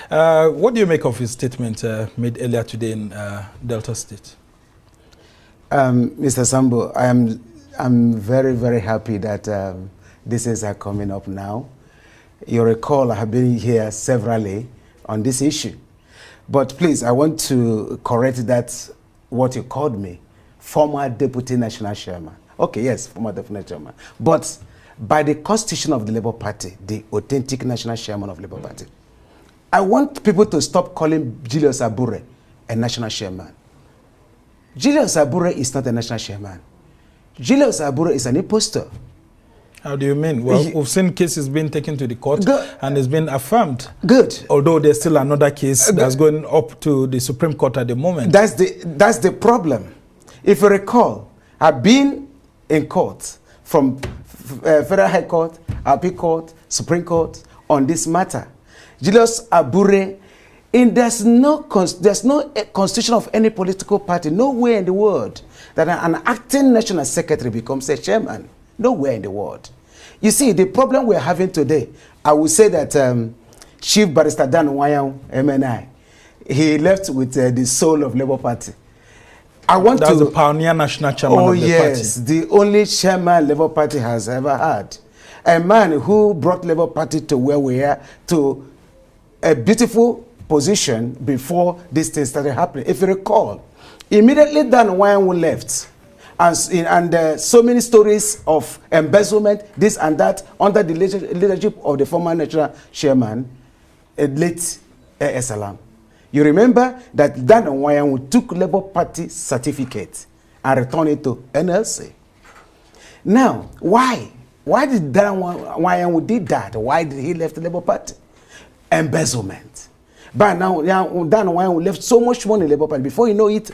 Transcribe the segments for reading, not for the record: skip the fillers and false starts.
What do you make of his statement made earlier today in Delta State? Mr. Sambo, I'm very, very happy that this is coming up now. You recall I have been here severally on this issue. But please, I want to correct that, what you called me, former Deputy National Chairman. Okay, yes, former Deputy Chairman. But by the Constitution of the Labour Party, the authentic National Chairman of the Labour Party, I want people to stop calling Julius Abure a National Chairman. Julius Abure is not a National Chairman. Julius Abure is an imposter. How do you mean? Well, we've seen cases being taken to the court and it's been affirmed. Good. Although there's still another case that's going up to the Supreme Court at the moment. That's the problem. If you recall, I've been in court from Federal High Court, Appeal Court, Supreme Court on this matter. Julius Abure, there's no constitution of any political party, nowhere in the world that an acting national secretary becomes a chairman. Nowhere in the world. You see, the problem we're having today, I would say that Chief Barrister Dan Wayang, MNI, he left with the soul of Labour Party. That's the pioneer national chairman of the party. Oh yes, the only chairman Labour Party has ever had. A man who brought Labour Party to where we are, to a beautiful position before this thing started happening. If you recall, immediately Dan Wayang left, and so many stories of embezzlement, this and that, under the leadership of the former national chairman, late Salam. You remember that Dan Wayang took Labour Party certificate and returned it to NLC. Now, why? Why did Dan Wayang did that? Why did he left the Labour Party? Embezzlement. But now Dan Wayang left so much money in the Labour Party. Before you know it,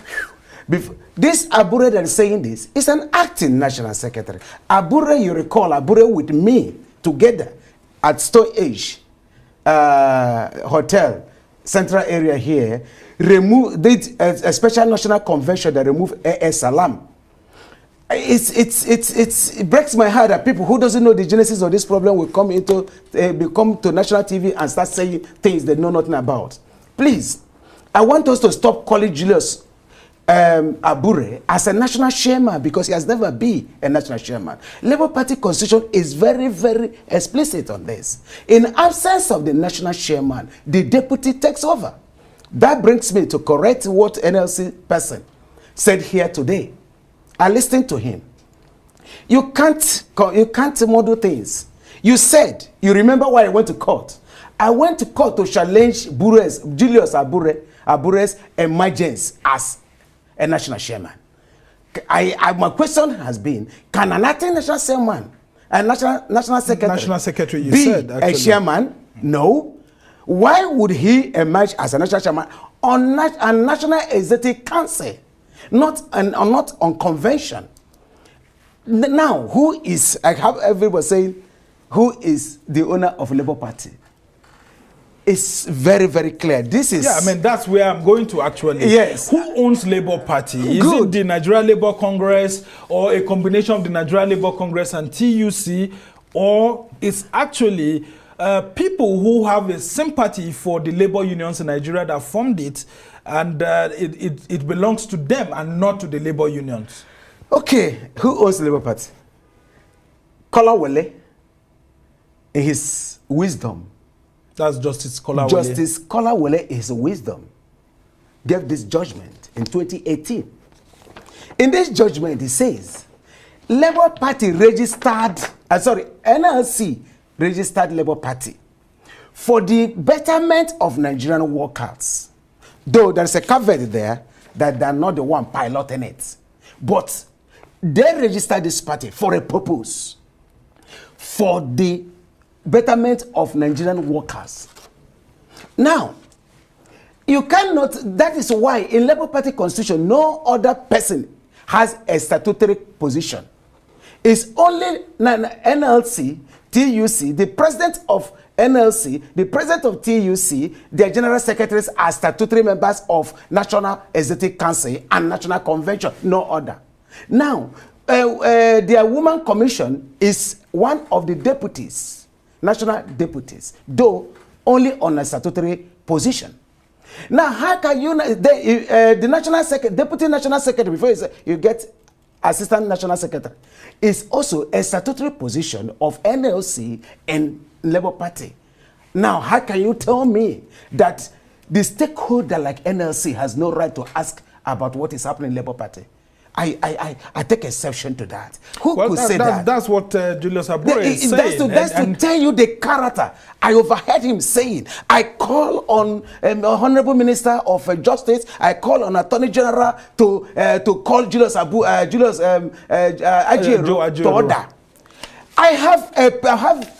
this Abure that is saying this is an acting national secretary. Abure, you recall, Abure with me together at Stone Age Hotel, central area here, did a special national convention that removed Salam. It breaks my heart that people who doesn't know the genesis of this problem will come to national TV and start saying things they know nothing about. Please, I want us to stop calling Julius Abure as a national chairman, because he has never been a national chairman. Labour Party constitution is very, very explicit on this. In absence of the national chairman, the deputy takes over. That brings me to correct what NLC person said here today. I listened to him. You can't model things. You said, you remember why I went to court? I went to court to challenge Julius Abure's emergence as a national chairman. My question has been, can an acting national chairman, a national secretary, you said, a chairman? No. Why would he emerge as a national chairman on a national executive council, not on convention? Now, who is, I have everybody saying, who is the owner of Labour Party? It's very, very clear. This is... Yeah, I mean, that's where I'm going to actually. Yes. Who owns Labour Party? Is it the Nigeria Labour Congress, or a combination of the Nigeria Labour Congress and TUC, or it's actually people who have a sympathy for the labor unions in Nigeria that formed it, and it belongs to them and not to the labor unions? Okay, who owns the Labour Party? Kolawole, in his wisdom. That's Justice Kolawole. Justice Kolawole, in his wisdom, gave this judgment in 2018. In this judgment, he says, Labour Party registered, NLC registered Labour Party for the betterment of Nigerian workers. Though there's a caveat there that they're not the one piloting it. But they registered this party for a purpose, for the betterment of Nigerian workers. Now, you cannot, that is why in Labour Party constitution, no other person has a statutory position. It's only NLC, TUC, the president of NLC, the president of TUC, their general secretaries are statutory members of National Executive Council and National Convention, no other. Now, their Women Commission is one of the deputies, national deputies, though only on a statutory position. Now, how can you, the national secretary, deputy national secretary, before you get assistant national secretary, is also a statutory position of NLC and Labour Party. Now, how can you tell me that the stakeholder like NLC has no right to ask about what is happening in Labour Party? I take exception to that. Who could say that? That's what Julius Abure is saying. That's to tell you the character. I overheard him saying, I call on Honorable Minister of Justice, I call on Attorney General to call Julius Abure, to order. I have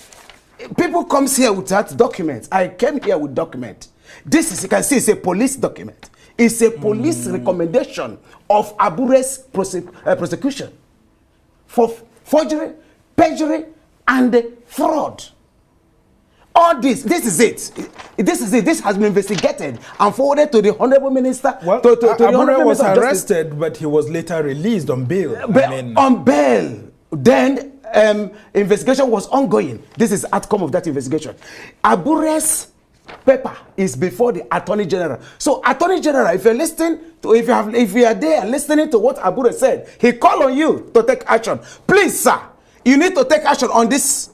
people comes here without documents. I came here with document. This is, you can see, it's a police document. It's a police recommendation of Abure's prosecution for forgery, perjury, and fraud. All this is it. This has been investigated and forwarded to the Honorable Minister. Well, Abure was arrested, but he was later released on bail. On bail. Then investigation was ongoing. This is the outcome of that investigation. Abure's paper is before the Attorney General. So, Attorney General, if you're listening to, if you are there listening to what Abure said, he called on you to take action. Please, sir, you need to take action on this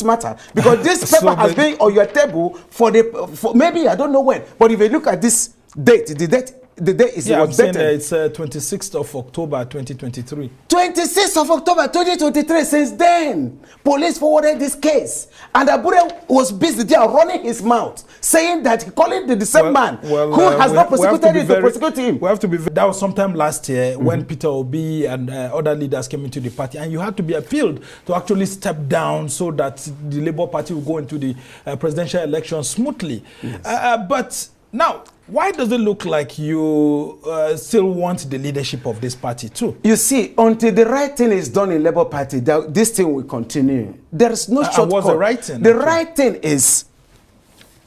matter, because this paper has been on your table for maybe, I don't know when, but if you look at this date, the date is I'm saying it's 26th of October 2023. 26th of October 2023. Since then, police forwarded this case, and Abure was busy there running his mouth, saying that he calling the same man who has not prosecuted him to prosecute him. We have to be. That was sometime last year when Peter Obi and other leaders came into the party, and you had to be appealed to actually step down so that the Labour Party will go into the presidential election smoothly. Yes. But now, why does it look like you still want the leadership of this party too? You see, until the right thing is done in Labour Party, this thing will continue. There is no shortcut. What's the right thing? The right thing is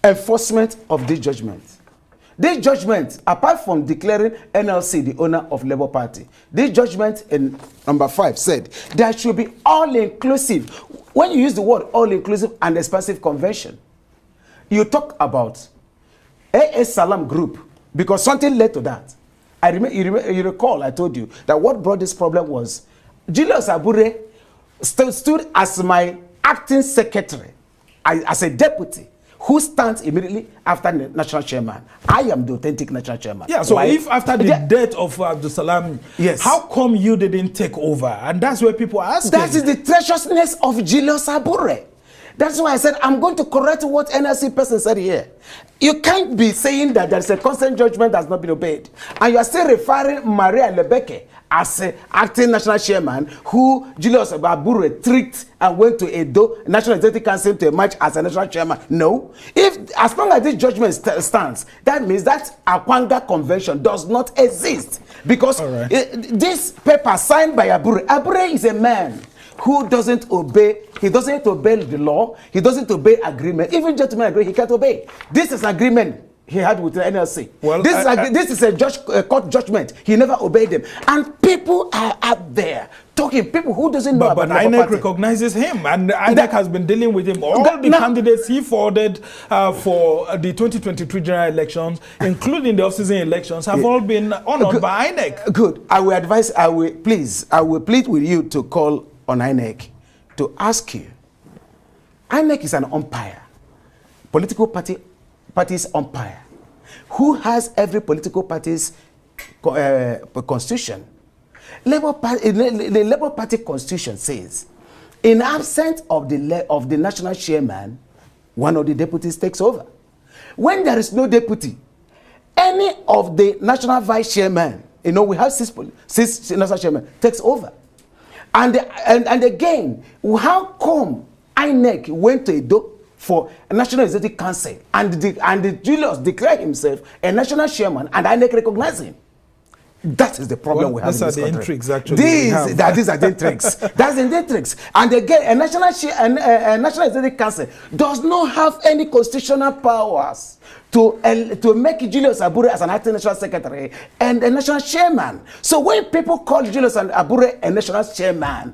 enforcement of this judgment. This judgment, apart from declaring NLC the owner of Labour Party, this judgment in number 5 said there should be all-inclusive. When you use the word all-inclusive and expansive convention, you talk about AS Salam Group, because something led to that. You recall I told you that what brought this problem was Julius Abure stood as my acting secretary, as a deputy, who stands immediately after the national chairman. I am the authentic national chairman. Yeah, so if after the death of Abdul Salam, yes, how come you didn't take over? And that's where people are asking. That is the treacherousness of Julius Abure. That's why I said I'm going to correct what NLC person said here. You can't be saying that there's a consent judgment that has not been obeyed, and you are still referring Maria Lebeke as an acting national chairman who Julius Abure tricked and went to Edo National Executive Council to emerge as a national chairman. No. As long as this judgment stands, that means that Akwanga Convention does not exist, because this paper signed by Abure is a man who doesn't obey. He doesn't obey the law. He doesn't obey agreement. Even gentlemen agree he can't obey. This is agreement he had with the NLC. Well, this is a court judgment. He never obeyed them. And people are out there talking, people who doesn't know about But INEC recognizes him, and INEC has been dealing with him. All the candidates he forwarded for the 2023 general elections, including the off-season elections, have all been honored by INEC. Good. I will plead with you to call on INEC to ask you. INEC is an umpire, political party's umpire, who has every political party's constitution. The Labour Party constitution says, in absence of the national chairman, one of the deputies takes over. When there is no deputy, any of the national vice chairman, we have six national chairman, takes over. And again, how come INEC went to Edo for a National Executive Council and Julius declared himself a national chairman and INEC recognized him? That is the problem we have in this country. These are the intrigues, actually. These are the intrigues. That's the intrigues. And again, a National Executive Council does not have any constitutional powers to make Julius Abure as an acting national secretary and a national chairman. So when people call Julius Abure a national chairman,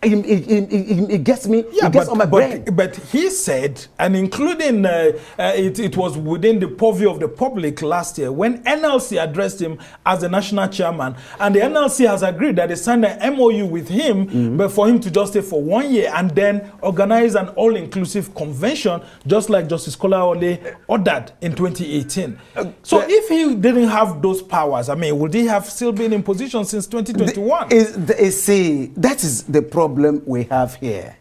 it gets me, Yeah, it gets on my brain. But he said, and including it was within the purview of the public last year when NLC addressed him as the national chairman, and the NLC has agreed that they signed an MOU with him, but for him to just stay for 1 year and then organize an all-inclusive convention, just like Justice Kolawole ordered in 2018. So if he didn't have those powers, I mean, would he have still been in position since 2021? See, that is the problem we have here.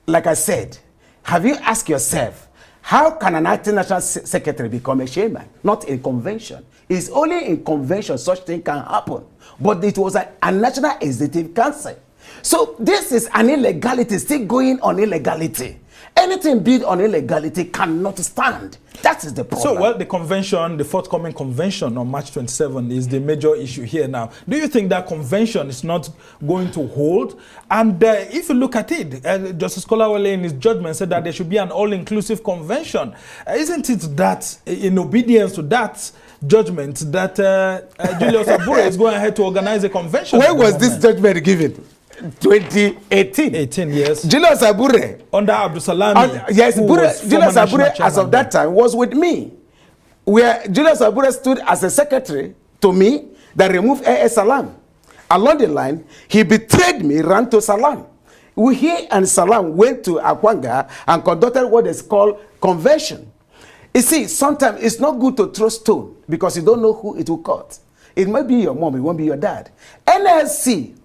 Like I said, have you asked yourself, how can an acting national secretary become a chairman? Not in convention. It's only in convention such thing can happen. But it was a national executive council. So this is an illegality, still going on illegality. Anything built on illegality cannot stand. That is the problem. So, well, the convention, the forthcoming convention on March 27 is the major issue here now. Do you think that convention is not going to hold? And if you look at it, Justice Kolawole in his judgment said that there should be an all-inclusive convention. Isn't it that, in obedience to that judgment, that Julius Abure is going ahead to organize a convention? When was this judgment given? 2018. 18 years. Julius Abure. Under Abdul Salami. Yes, Julius Abure, as of that time, was with me. Where Julius Abure stood as a secretary to me that removed A.S. Salam. Along the line, he betrayed me, ran to Salam. He and Salam went to Akwanga and conducted what is called convention. You see, sometimes it's not good to throw stone because you don't know who it will cut. It might be your mom, it won't be your dad. NLC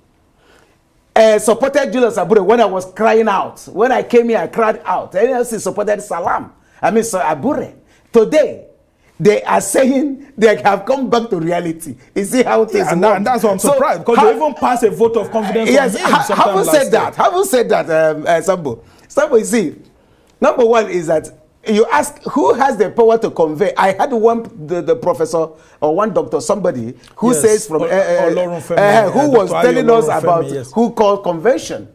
supported Julius Abure when I was crying out. When I came here, I cried out. NLC supported Salam. Abure. Today, they are saying they have come back to reality. You see how it is. And that's why I'm surprised, because they even passed a vote of confidence on him. Haven't said that, Sambo. Sambo, you see, number one is that you ask who has the power to convey. I had the professor or one doctor, somebody who says from who was telling us about who called convention.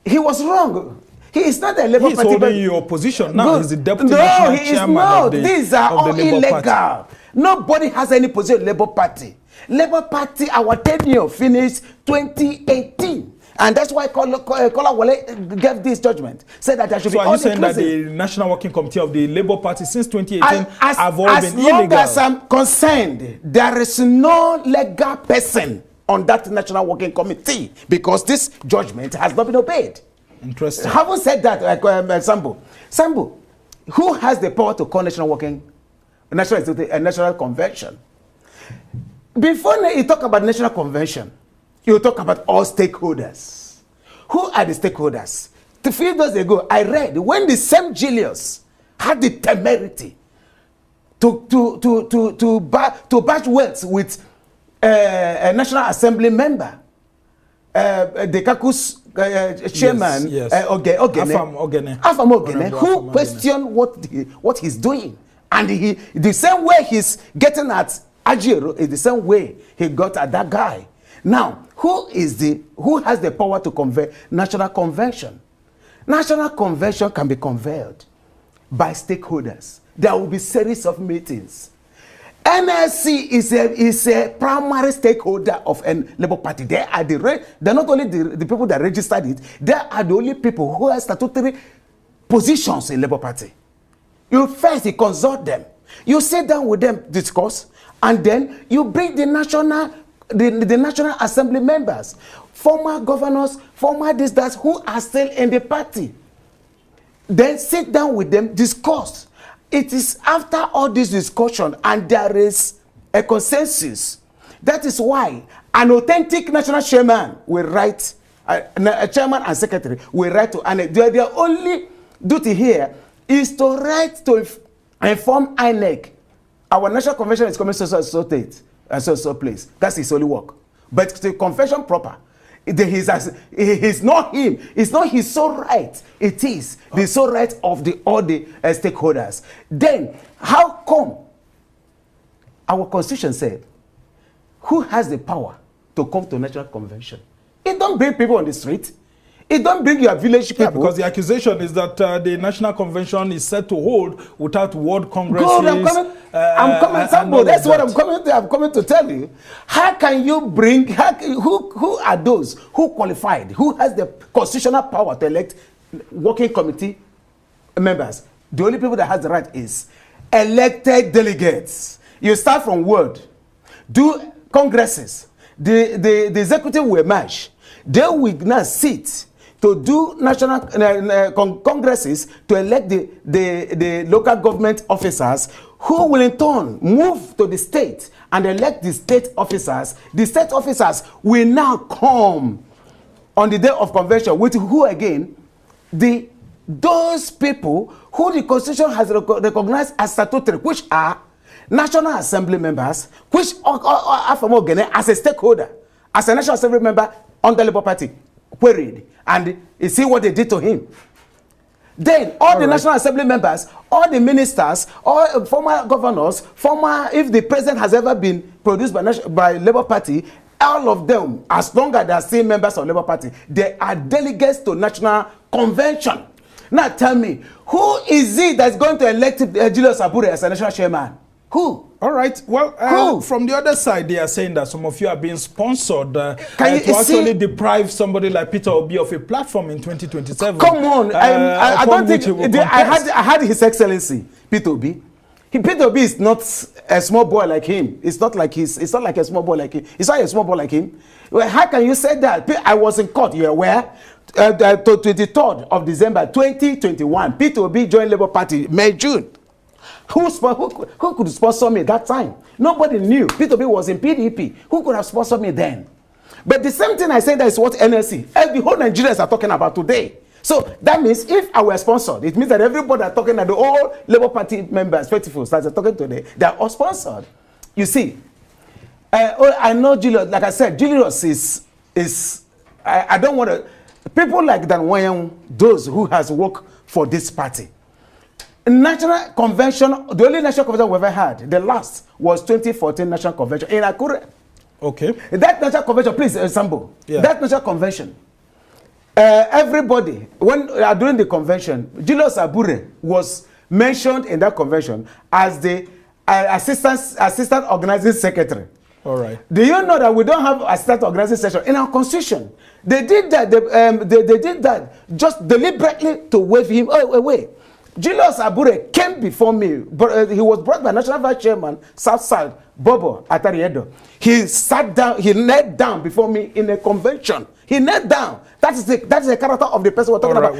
He was wrong. He is not a Labour Party. He's holding your position now. He's the deputy national chairman. He is not. These are all illegal. Party. Nobody has any position in Labour Party. Labour Party, our tenure finished 2018. And that's why Kolawole gave this judgment. Said that there should be all inclusive. So are you saying that the National Working Committee of the Labour Party since 2018 have all been illegal? As long as I'm concerned, there is no legal person on that National Working Committee because this judgment has not been obeyed. Interesting. Haven't said that, Sambo. Sambo, who has the power to call National Convention? Before you talk about National Convention, you talk about all stakeholders. Who are the stakeholders? A few days ago, I read when the same Julius had the temerity to batch words with a National Assembly member, the Caucus chairman, Ogene, who questioned what he's doing, and the same way he's getting at Ajiro is the same way he got at that guy. Now, who has the power to convey National Convention? National Convention can be convened by stakeholders. There will be series of meetings. NLC is a primary stakeholder of a Labour Party. They're not only the people that registered it, they are the only people who have statutory positions in Labour Party. You first consult them. You sit down with them, discuss, and then you bring the National Assembly members, former governors, former that who are still in the party. Then sit down with them, discuss. It is after all this discussion and there is a consensus. That is why an authentic national chairman will write, a chairman and secretary will write to, and their only duty here is to write to inform INEC. Our national convention is coming so date and so place. That's his only work. But the convention proper, it's not him. It's not his sole right. It is the sole right of all the stakeholders. Then, how come our constitution said, who has the power to come to national convention? It don't bring people on the street. It don't bring your village people. Yeah, because the accusation is that the National Convention is set to hold without World Congresses. Good, I'm coming, Sambo. That's what I'm coming to. I'm coming to tell you. How can you bring? Who are those who qualified? Who has the constitutional power to elect working committee members? The only people that has the right is elected delegates. You start from word, do congresses. The executive will emerge. They will now sit to do national congresses to elect the local government officers, who will in turn move to the state and elect the state officers. The state officers will now come on the day of convention with who again? Those people who the Constitution has recognized as statutory, which are National Assembly members, which are as a stakeholder, as a National Assembly member on the Labour Party, queried, and you see what they did to him. Then all the National Assembly members, all the ministers, all former governors, if the president has ever been produced by Labour Party, all of them, as long as they are still members of Labour Party, they are delegates to National Convention. Now tell me, who is it that's going to elect Julius Abure as a national chairman? Who? All right. Well, from the other side, they are saying that some of you are being sponsored to actually deprive somebody like Peter Obi of a platform in 2027. Come on, I don't think I had His Excellency Peter Obi. Peter Obi is not a small boy like him. It's not like it's not like a small boy like him. It's not a small boy like him. Well, how can you say that? I was in court. You're aware? 23rd of December 2021, Peter Obi joined Labour Party May-June. Who could sponsor me that time? Nobody knew. Peter Obi was in PDP. Who could have sponsored me then? But the same thing I said, that is what NLC, the whole Nigerians are talking about today. So that means if I were sponsored, it means that everybody are talking, that the all Labour Party members, faithfuls that are talking today, they are all sponsored. You see, I know Julius, like I said, Julius is I don't want to, people like Dan Wayang, those who has worked for this party. National Convention, the only National Convention we ever had, the last was 2014 National Convention in Akure. Okay. That National Convention, please, Sambo. Yeah. That National Convention, everybody, during the convention, Julius Abure was mentioned in that convention as the assistant organizing secretary. All right. Do you know that we don't have assistant organizing secretary in our constitution? They did that. They did that just deliberately to wave him away. Julius Abure came before me, but he was brought by National Vice Chairman Southside Bobo Atariedo. He sat down, he knelt down before me in a convention. He knelt down. That is the character of the person we're talking about.